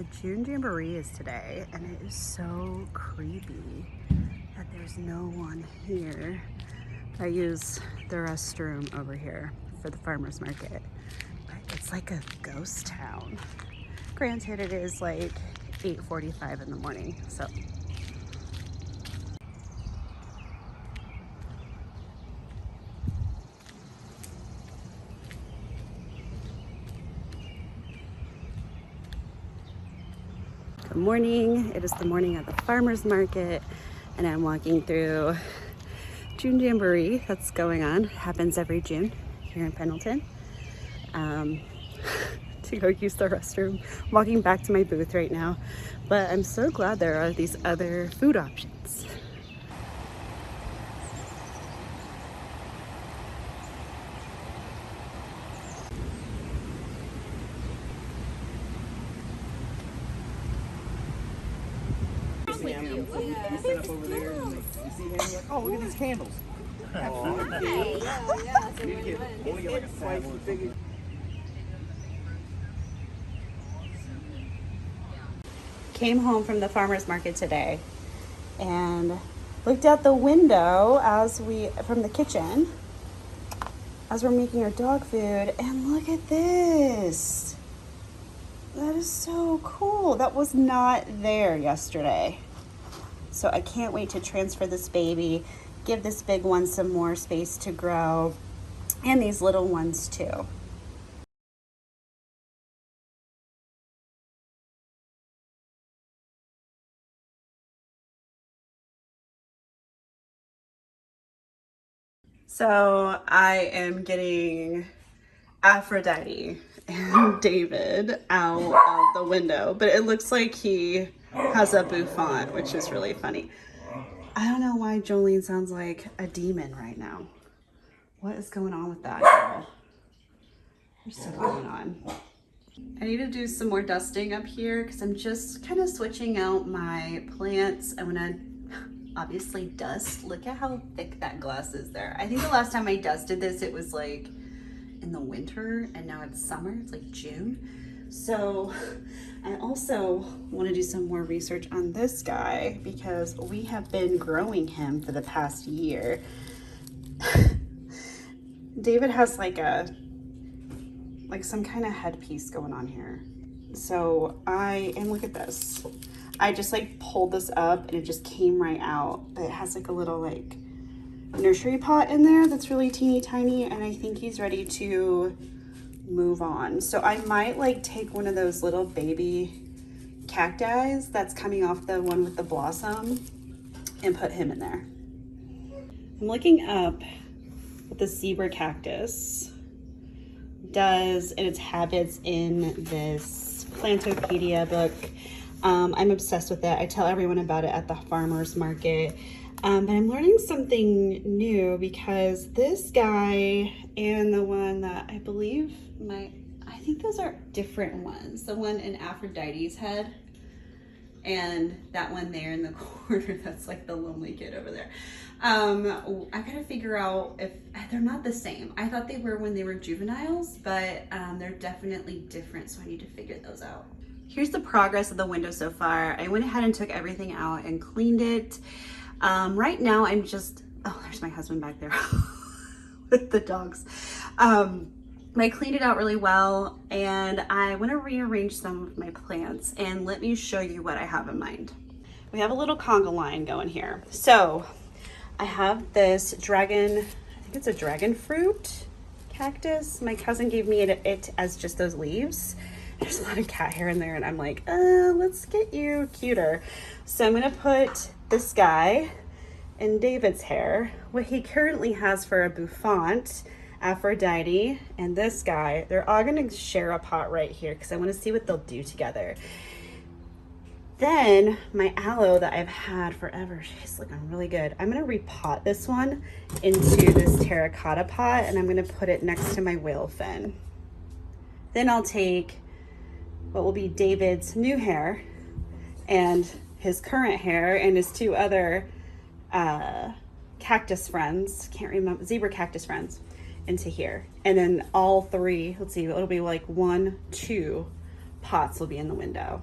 the June Jamboree is today, and it is so creepy that there's no one here. I use the restroom over here for the farmer's market, but it's like a ghost town. Granted, it is like 8:45 in the morning, so. Good morning. It is the morning of the farmer's market, and I'm walking through June Jamboree that's going on. It happens every June here in Pendleton. To go use the restroom. I'm walking back to my booth right now, but I'm so glad there are these other food options. Over there, and you see him, like, oh, look at these candles. Came home from the farmer's market today and looked out the window from the kitchen as we're making our dog food, and look at this. That is so cool. That was not there yesterday. So I can't wait to transfer this baby, give this big one some more space to grow, and these little ones too. So I am getting Aphrodite and David out of the window, but it looks like he has a bouffant, which is really funny. I don't know why Jolene sounds like a demon right now. What is going on with that girl? There's stuff going on. I need to do some more dusting up here because I'm just kind of switching out my plants. I'm gonna obviously dust. Look at how thick that glass is there. I think the last time I dusted this, it was like in the winter, and now it's summer. It's like June. So I also want to do some more research on this guy because we have been growing him for the past year. David has like some kind of headpiece going on here. So and look at this. I just like pulled this up and it just came right out. But it has like a little like nursery pot in there that's really teeny tiny, and I think he's ready to move on. So I might like take one of those little baby cacti that's coming off the one with the blossom and put him in there. I'm looking up what the zebra cactus does and its habits in this Plantopedia book. I'm obsessed with it. I tell everyone about it at the farmer's market. But I'm learning something new because this guy and the one that I believe I think those are different ones. The one in Aphrodite's head and that one there in the corner, that's like the lonely kid over there. I gotta figure out if they're not the same. I thought they were when they were juveniles, but they're definitely different, so I need to figure those out. Here's the progress of the window so far. I went ahead and took everything out and cleaned it. Right now I'm just, oh, there's my husband back there with the dogs. I cleaned it out really well, and I want to rearrange some of my plants, and let me show you what I have in mind. We have a little conga line going here. So I have this dragon, I think it's a dragon fruit cactus. My cousin gave me it as just those leaves. There's a lot of cat hair in there, and I'm like, let's get you cuter. So I'm gonna put this guy in David's hair. What he currently has for a bouffant, Aphrodite, and this guy, they're all gonna share a pot right here because I want to see what they'll do together. Then my aloe that I've had forever, she's looking really good. I'm gonna repot this one into this terracotta pot, and I'm gonna put it next to my whale fin. Then I'll take what will be David's new hair and his current hair and his two other cactus friends, can't remember, zebra cactus friends, into here. And then all three, let's see, it'll be like 1, 2 pots will be in the window.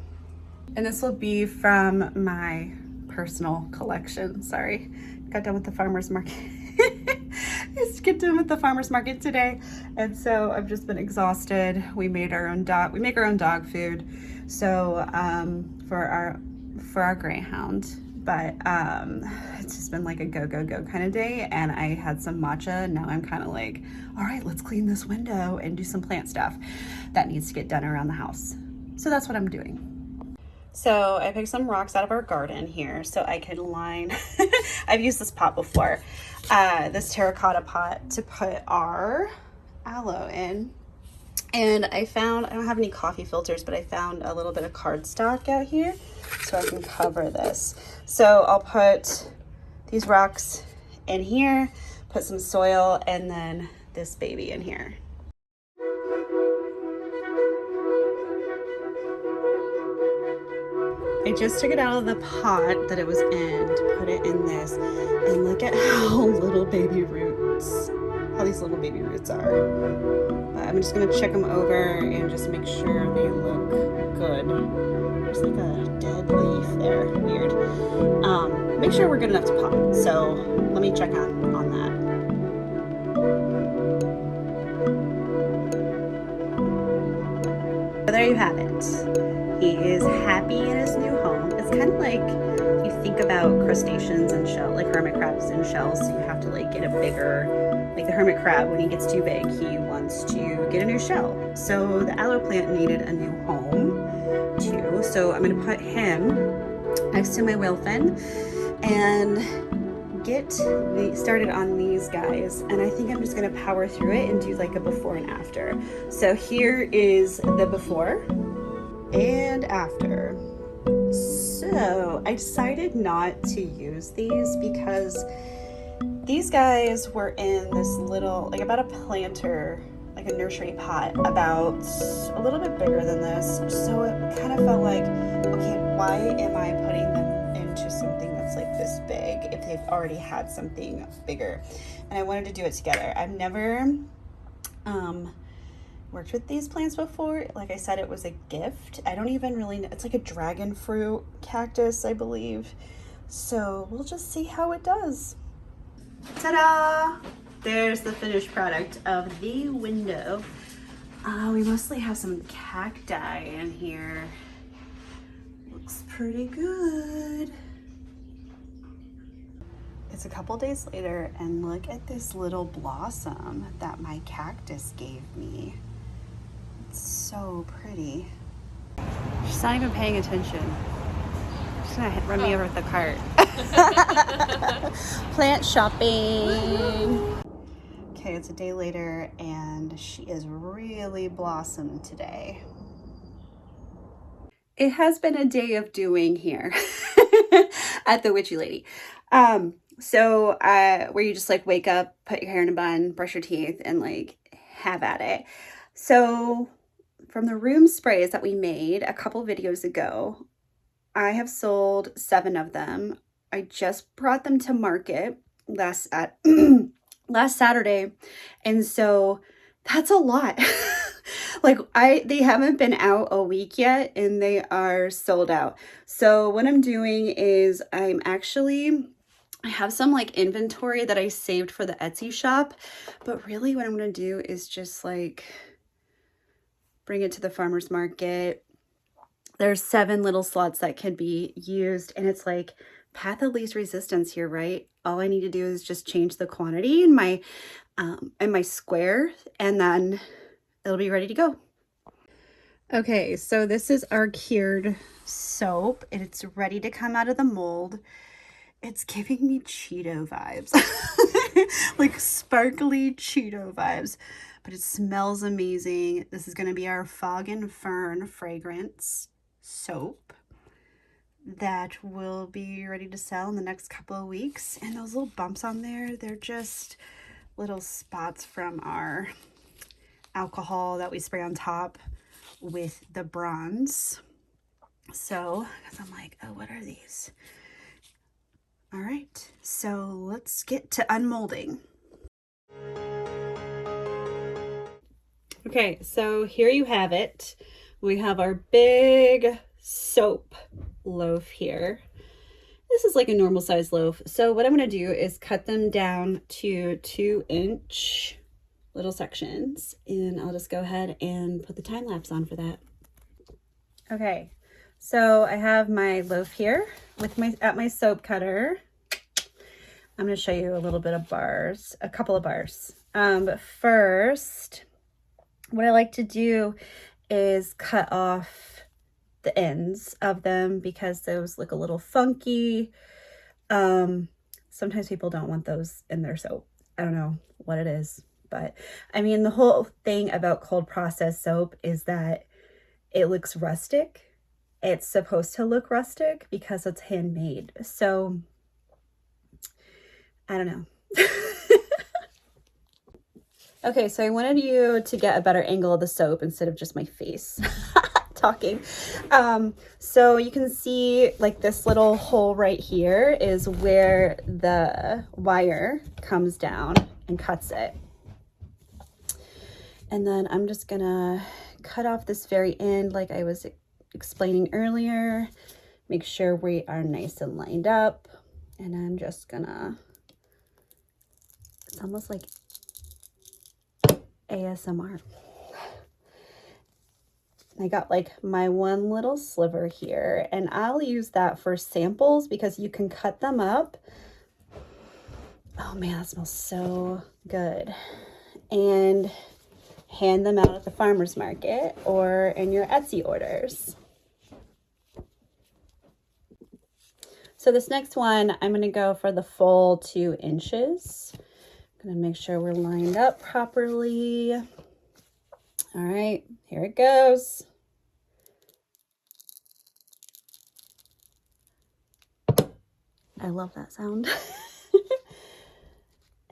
And this will be from my personal collection. Sorry, got done with the farmer's market. Just get done with the farmer's market today, and so I've just been exhausted. We make our own dog food, so for our greyhound. But it's just been like a go kind of day, and I had some matcha, and now I'm kind of like, all right, let's clean this window and do some plant stuff that needs to get done around the house. So that's what I'm doing. So I picked some rocks out of our garden here so I could line, I've used this pot before, this terracotta pot to put our aloe in. And I don't have any coffee filters, but I found a little bit of cardstock out here so I can cover this. So I'll put these rocks in here, put some soil, and then this baby in here. I just took it out of the pot that it was in to put it in this, and look at how these little baby roots are. But I'm just gonna check them over and just make sure they look good. There's like a dead leaf there, weird. Make sure we're good enough to pot. So let me check on that. So there you have it. He is happy in his new home. It's kind of like you think about crustaceans and like hermit crabs in shells. So you have to like get a bigger, like the hermit crab, when he gets too big, he wants to get a new shell. So the aloe plant needed a new home too. So I'm gonna put him next to my whale fin and get started on these guys. And I think I'm just gonna power through it and do like a before and after. So here is the before and after. So I decided not to use these because these guys were in this little, like about a planter, like a nursery pot, about a little bit bigger than this. So it kind of felt like, okay, why am I putting them into something that's like this big if they've already had something bigger? And I wanted to do it together. I've never worked with these plants before. Like I said, it was a gift. I don't even really know. It's like a dragon fruit cactus, I believe. So we'll just see how it does. Ta-da! There's the finished product of the window. We mostly have some cacti in here. Looks pretty good. It's a couple days later, and look at this little blossom that my cactus gave me. It's so pretty. She's not even paying attention. She's gonna run me over with the cart. Plant shopping. Okay, it's a day later, and she is really blossomed today. It has been a day of doing here at the Witchy Lady. So where you just like wake up, put your hair in a bun, brush your teeth, and like have at it. So from the room sprays that we made a couple videos ago, I have sold 7 of them. I just brought them to market last Saturday, and so that's a lot. Like they haven't been out a week yet, and they are sold out. So what I'm doing is I have some like inventory that I saved for the Etsy shop, but really what I'm gonna do is just like bring it to the farmer's market. There's 7 little slots that can be used, and it's like path of least resistance here, right? All I need to do is just change the quantity in my square, and then it'll be ready to go. Okay, so this is our cured soap, and it's ready to come out of the mold. It's giving me Cheeto vibes, like sparkly Cheeto vibes, but it smells amazing. This is going to be our Fog and Fern fragrance soap that will be ready to sell in the next couple of weeks. And those little bumps on there, they're just little spots from our alcohol that we spray on top with the bronze. So, because I'm like, oh, what are these? All right, so let's get to unmolding. Okay, so here you have it. We have our big soap loaf here. This is like a normal size loaf. So what I'm going to do is cut them down to 2-inch little sections, and I'll just go ahead and put the time lapse on for that. Okay, so I have my loaf here with my soap cutter. I'm going to show you a little bit of bars, a couple of bars. But first, what I like to do is cut off the ends of them because those look a little funky. Sometimes people don't want those in their soap. I don't know what it is, but I mean, the whole thing about cold processed soap is that it looks rustic. It's supposed to look rustic because it's handmade. So I don't know. Okay, so I wanted you to get a better angle of the soap instead of just my face talking. So you can see like this little hole right here is where the wire comes down and cuts it. And then I'm just gonna cut off this very end like I was explaining earlier. Make sure we are nice and lined up. And I'm just gonna, it's almost like ASMR. I got like my one little sliver here, and I'll use that for samples because you can cut them up. Oh man, that smells so good. And hand them out at the farmer's market or in your Etsy orders. So this next one, I'm going to go for the full 2 inches. I'm going to make sure we're lined up properly. All right, here it goes. I love that sound.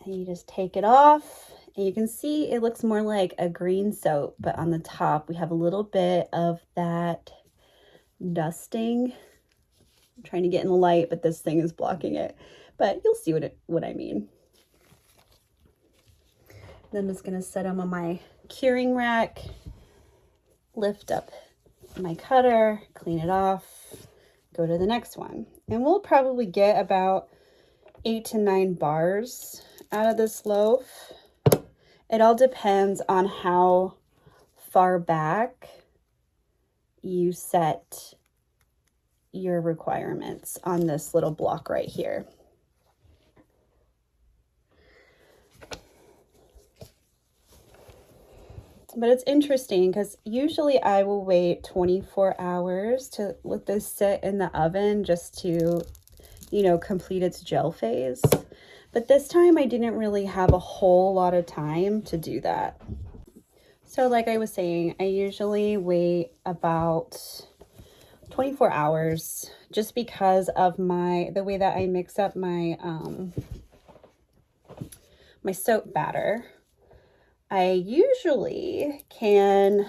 And you just take it off, and you can see it looks more like a green soap, but on the top we have a little bit of that dusting. I'm trying to get in the light, but this thing is blocking it, but you'll see what I mean. Then I'm just gonna set them on my curing rack, lift up my cutter, clean it off, go to the next one. And we'll probably get about 8 to 9 bars out of this loaf. It all depends on how far back you set your requirements on this little block right here. But it's interesting because usually I will wait 24 hours to let this sit in the oven just to, you know, complete its gel phase. But this time I didn't really have a whole lot of time to do that. So like I was saying, I usually wait about 24 hours just because of the way that I mix up my my soap batter. I usually can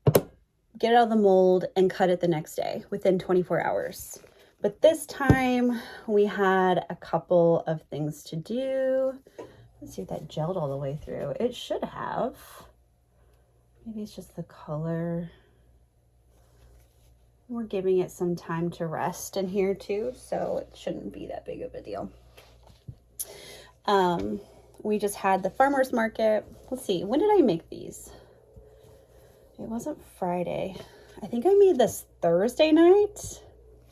get it out of the mold and cut it the next day within 24 hours. But this time we had a couple of things to do. Let's see if that gelled all the way through. It should have. Maybe it's just the color. We're giving it some time to rest in here too, so it shouldn't be that big of a deal. We just had the farmer's market. Let's see, when did I make these? It wasn't Friday. I think I made this Thursday night.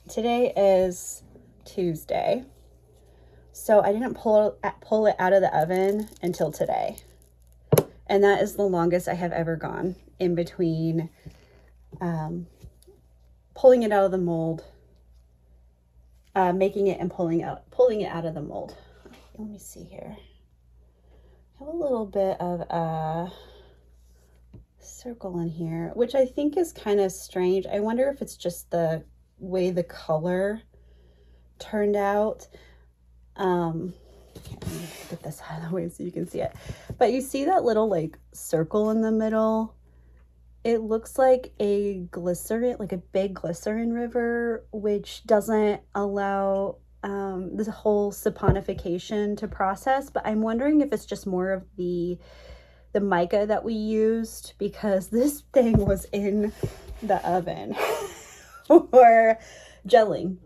Today is Tuesday. So I didn't pull it out of the oven until today. And that is the longest I have ever gone in between pulling it out of the mold, making it and pulling it out of the mold. Let me see here. I have a little bit of a circle in here, which I think is kind of strange. I wonder if it's just the way the color turned out. Let me get this out of the way so you can see it. But you see that little like circle in the middle? It looks like a glycerin, like a big glycerin river, which doesn't allow this whole saponification to process. But I'm wondering if it's just more of the the mica that we used, because this thing was in the oven for gelling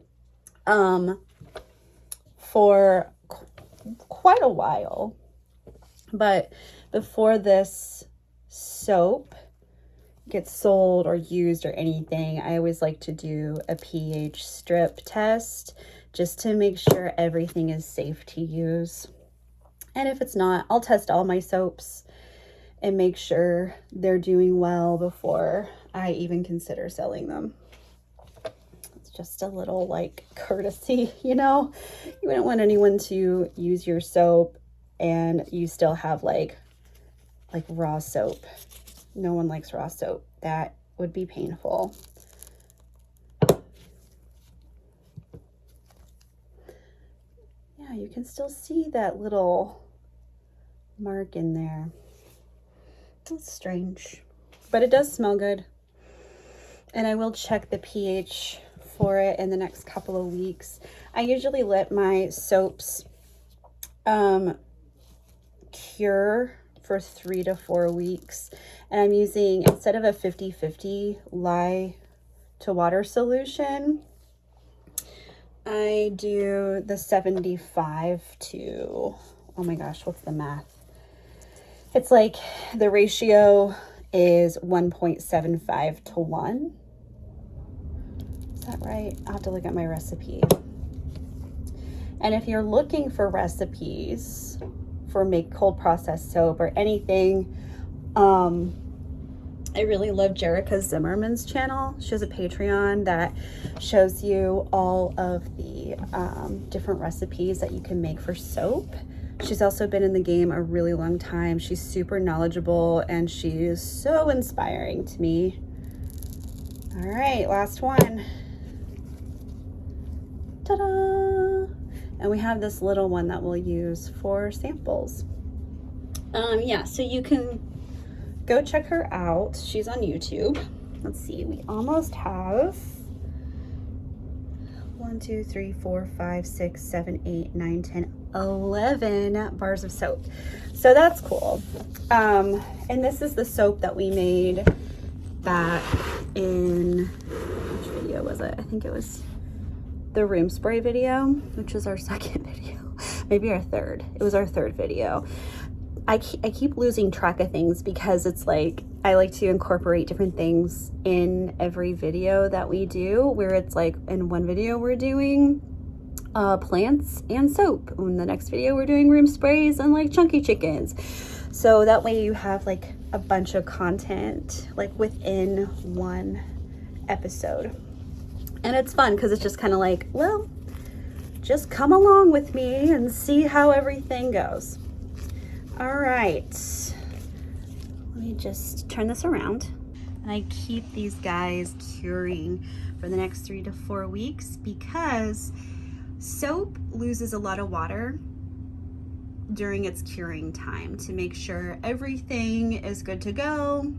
for quite a while. But before this soap gets sold or used or anything, I always like to do a pH strip test just to make sure everything is safe to use. And if it's not, I'll test all my soaps and make sure they're doing well before I even consider selling them. It's just a little like courtesy, you know? You wouldn't want anyone to use your soap and you still have like raw soap. No one likes raw soap. That would be painful. Yeah, you can still see that little mark in there. That's strange, but it does smell good. And I will check the pH for it in the next couple of weeks. I usually let my soaps cure for 3 to 4 weeks. And I'm using, instead of a 50-50 lye to water solution, I do the 75 to, oh my gosh, what's the math? It's like the ratio is 1.75 to 1. Is that right? I'll have to look at my recipe. And if you're looking for recipes for make cold processed soap or anything, I really love Jerica Zimmerman's channel. She has a Patreon that shows you all of the different recipes that you can make for soap. She's also been in the game a really long time. She's super knowledgeable and she is so inspiring to me. All right, last one. Ta-da! And we have this little one that we'll use for samples. Yeah, so you can go check her out. She's on YouTube. Let's see, we almost have 1, 2, 3, 4, 5, 6, 7, 8, 9, 10, 11 bars of soap. So that's cool. And this is the soap that we made back in, which video was it? I think it was the room spray video, which is our second video, maybe our third. It was our third video. I keep losing track of things because it's like I like to incorporate different things in every video that we do, where it's like in one video we're doing plants and soap. In the next video we're doing room sprays and like chunky chickens. So that way you have like a bunch of content like within one episode. And it's fun because it's just kind of like, well, just come along with me and see how everything goes. All right, let me just turn this around. And I keep these guys curing for the next 3 to 4 weeks because soap loses a lot of water during its curing time to make sure everything is good to go.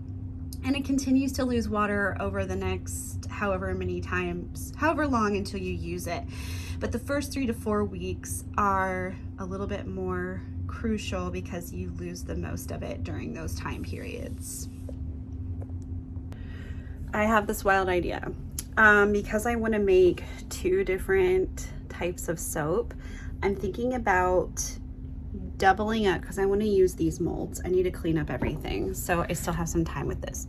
And it continues to lose water over the next however many times, however long until you use it. But the first 3 to 4 weeks are a little bit more crucial because you lose the most of it during those time periods. I have this wild idea. Because I want to make 2 different types of soap, I'm thinking about doubling up because I want to use these molds. I need to clean up everything, so I still have some time with this.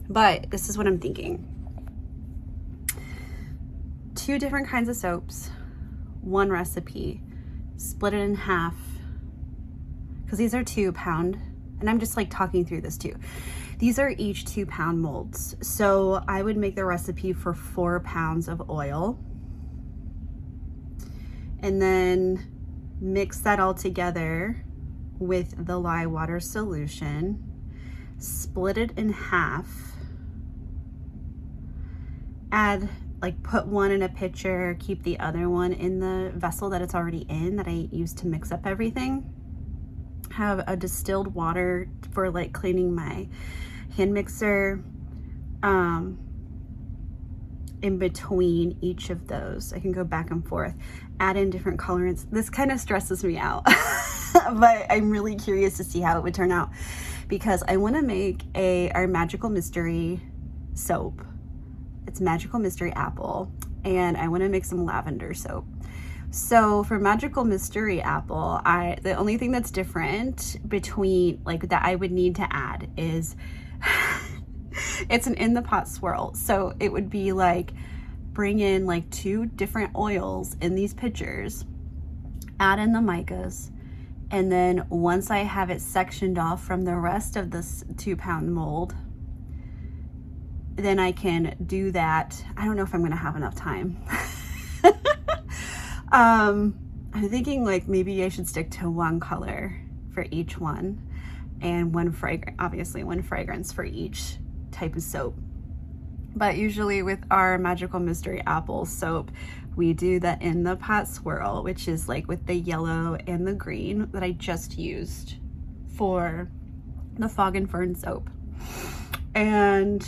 But this is what I'm thinking. 2 different kinds of soaps, 1 recipe, split it in half, because these are 2 pound, and I'm just like talking through this too. These are each 2 pound molds. So I would make the recipe for 4 pounds of oil and then mix that all together with the lye water solution, split it in half, add, like put one in a pitcher, keep the other one in the vessel that it's already in that I used to mix up everything. Have a distilled water for like cleaning my hand mixer in between each of those. I can go back and forth, add in different colorants. This kind of stresses me out. but I'm really curious to see how it would turn out because I want to make our Magical Mystery soap. It's Magical Mystery Apple, and I want to make some lavender soap. So for Magical Mystery Apple, the only thing that's different between like that I would need to add is it's an in the pot swirl. So it would be like bring in like 2 different oils in these pitchers, add in the micas, and then once I have it sectioned off from the rest of this 2-pound mold, then I can do that. I don't know if I'm gonna have enough time. I'm thinking like maybe I should stick to 1 color for each one and 1 fragrance, obviously 1 fragrance for each type of soap. But usually with our Magical Mystery Apple soap, we do the in the pot swirl, which is like with the yellow and the green that I just used for the Fog and Fern soap. And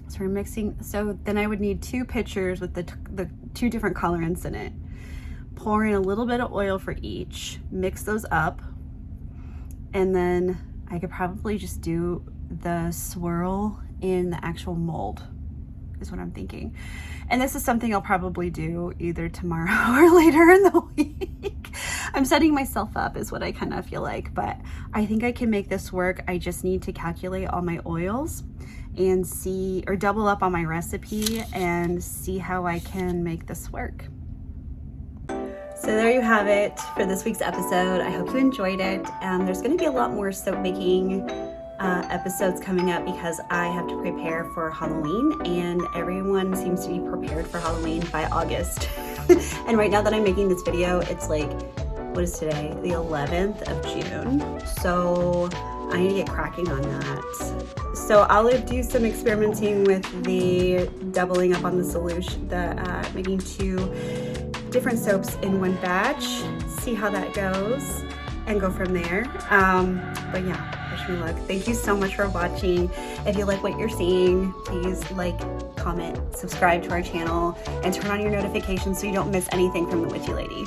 so we're mixing, so then I would need 2 pitchers with the 2 different colorants in it. Pour in a little bit of oil for each, mix those up, and then I could probably just do the swirl in the actual mold is what I'm thinking. And this is something I'll probably do either tomorrow or later in the week. I'm setting myself up is what I kind of feel like, but I think I can make this work. I just need to calculate all my oils and see, or double up on my recipe and see how I can make this work. So there you have it for this week's episode. I hope you enjoyed it. There's going to be a lot more soap making episodes coming up because I have to prepare for Halloween, and everyone seems to be prepared for Halloween by August. And right now that I'm making this video, it's like, what is today? The 11th of June. So I need to get cracking on that. So I'll do some experimenting with the doubling up on the solution, making 2 different soaps in 1 batch, see how that goes, and go from there. But yeah, wish me luck. Thank you so much for watching. If you like what you're seeing, please like, comment, subscribe to our channel, and turn on your notifications so you don't miss anything from the Witchy Lady.